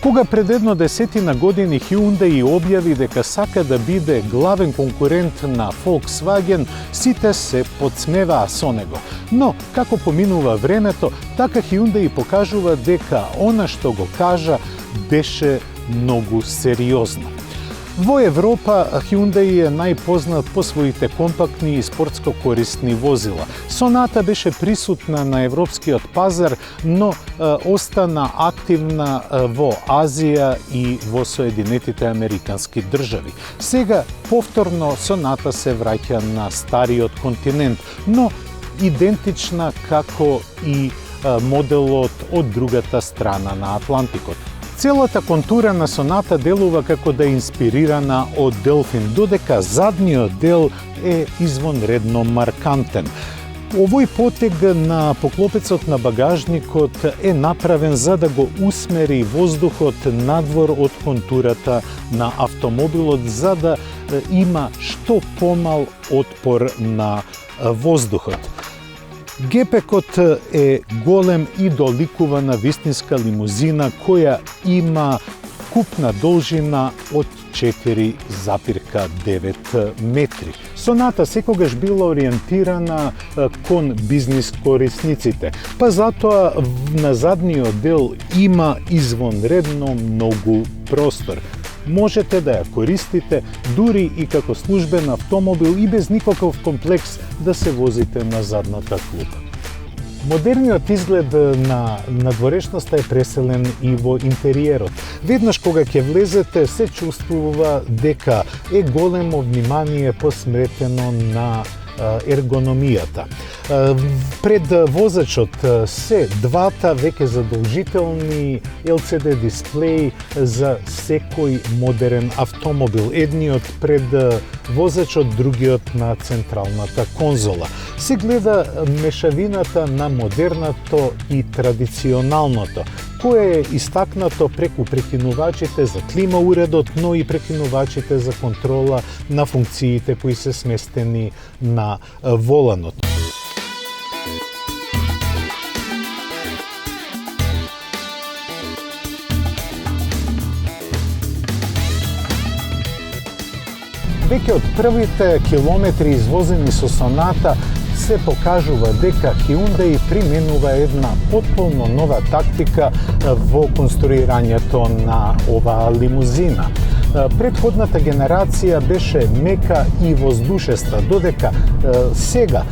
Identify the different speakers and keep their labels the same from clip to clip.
Speaker 1: Кога пред едно десетина години Hyundai објави дека сака да биде главен конкурент на Volkswagen, сите се подсмеваа со него. Но, како поминува времето, така Hyundai покажува дека она што го кажа беше многу сериозно. Во Европа Hyundai е најпознат по своите компактни и спортско корисни возила. Sonata беше присутна на европскиот пазар, но остана активна во Азија и во Соединетите Американски држави. Сега повторно Sonata се враќа на стариот континент, но идентична како и моделот од другата страна на Атлантикот. Целата контура на Sonata делува како да е инспирирана од Делфин, додека задниот дел е извонредно маркантен. Овој потег на поклопецот на багажникот е направен за да го усмери воздухот надвор од контурата на автомобилот, за да има што помал отпор на воздухот. Гепекот е голем и доликува на вистинска лимузина која има купна должина од 4,9 метри. Sonata секогаш била ориентирана кон бизнис корисниците, па затоа на задниот дел има извонредно многу простор. Можете да ја користите дури и како службен автомобил и без никаков комплекс да се возите на задната клупа. Модерниот изглед на надворешноста е преселен и во интериерот. Веднаш кога ќе влезете, се чувствува дека е големо внимание посветено на ергономијата. Пред возачот се двата веќе задолжителни LCD дисплеи за секој модерен автомобил. Едниот пред возачот, другиот на централната конзола. Се гледа мешавината на модерното и традиционалното, кое е истакнато преку прекинувачите за клима уредот, но и прекинувачите за контрола на функциите кои се сместени на воланот. Веќе од првите километри извозени со Sonata се покажува дека Hyundai применува една потполно нова тактика во конструирањето на оваа лимузина. Предходната генерација беше мека и воздушеста, додека сега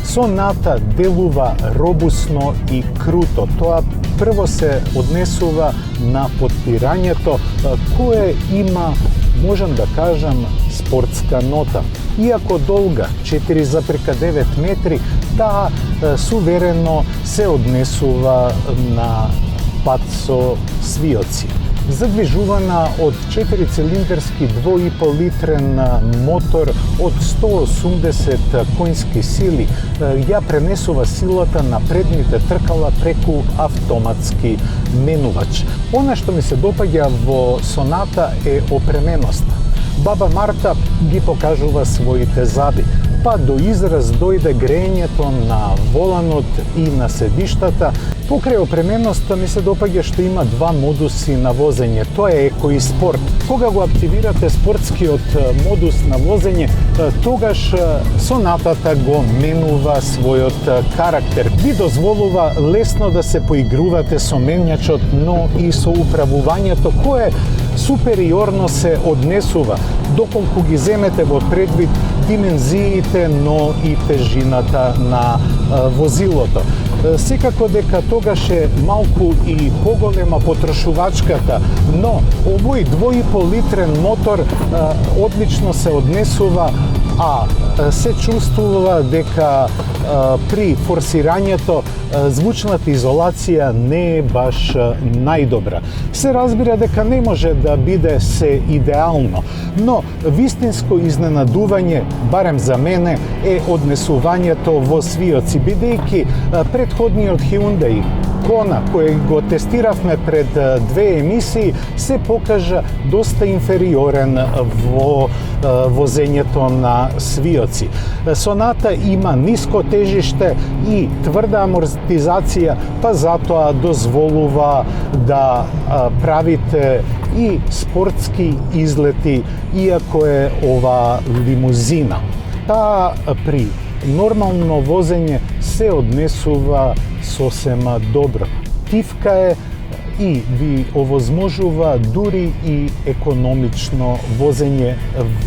Speaker 1: Sonata делува робусно и круто. Тоа прво се однесува на подпирањето, кое има, можам да кажам, спортска нота. Иако долга 4,9 метри, таа суверено се однесува на пат со свиоци. Задвижувана од 4-цилиндарски 2,5 литрен мотор од 180 коњски сили, ја пренесува силата на предните тркала преку автоматски менувач. Она што ми се допаѓа во Sonata е опременоста. Баба Марта ги покажува своите заби, па до израз дојде грењето на воланот и на седиштата. Покрај опременоста ми се допаѓа што има два модуси на возење. Тоа е еко и спорт. Кога го активирате спортскиот модус на возење, тогаш Sonatата го менува својот карактер. Ви дозволува лесно да се поигрувате со менјачот, но и со управувањето кое супериорно се однесува, доколку ги земете во предвид димензиите, но и тежината на возилото. Секако дека тогаш е малку и поголема потрошувачката, но овој 2,5 литрен мотор одлично се однесува, а се чувствува дека при форсирањето звучната изолација не е баш најдобра. Се разбира дека не може да биде се идеално, но вистинско изненадување, барем за мене, е однесувањето во свиоци, бидејќи предходниот Hyundai Кона, кој го тестиравме пред 2 емисии, се покажа доста инфериорен во возењето на свиоци. Соната има ниско тежиште и тврда амортизација, па затоа дозволува да правите и спортски излети, иако е ова лимузина. Таа при нормално возење се однесува сосема добро. Тивка е и ви овозможува дури и економично возење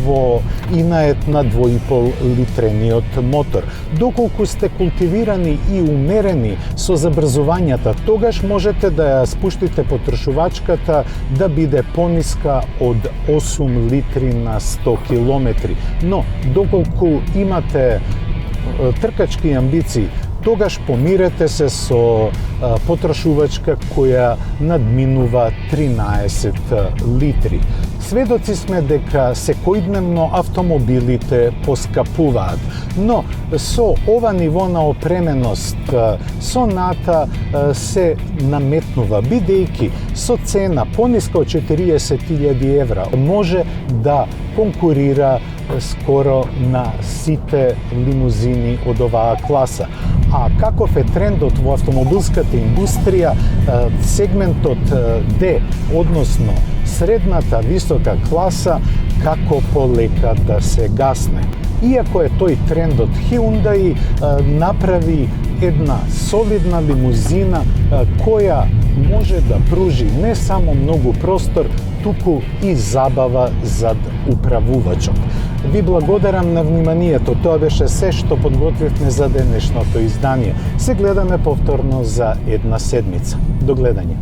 Speaker 1: во инает на 2,5 литрениот мотор. Доколку сте култивирани и умерени со забрзувањата, тогаш можете да ја спуштите потрошувачката да биде пониска од 8 литри на 100 километри. Но доколку имате тркачки амбиции, тогаш помирете се со потрошувачка која надминува 13 литри. Сведоци сме дека секојдневно автомобилите поскапуваат, но со ова ниво на опременост Соната се наметнува, бидејќи со цена пониска од 40.000 евра може да конкурира скоро на сите лимузини од оваа класа. А каков е трендот во автомобилската индустрија, сегментот D, односно средната висока класа, како полека да се гасне. Иако е тој трендот, Hyundai направи една солидна лимузина која може да пружи не само многу простор, туку и забава зад управувачот. Ви благодарам на вниманието. Тоа беше се што подготвивме за денешното издание. Се гледаме повторно за една седмица. До гледање.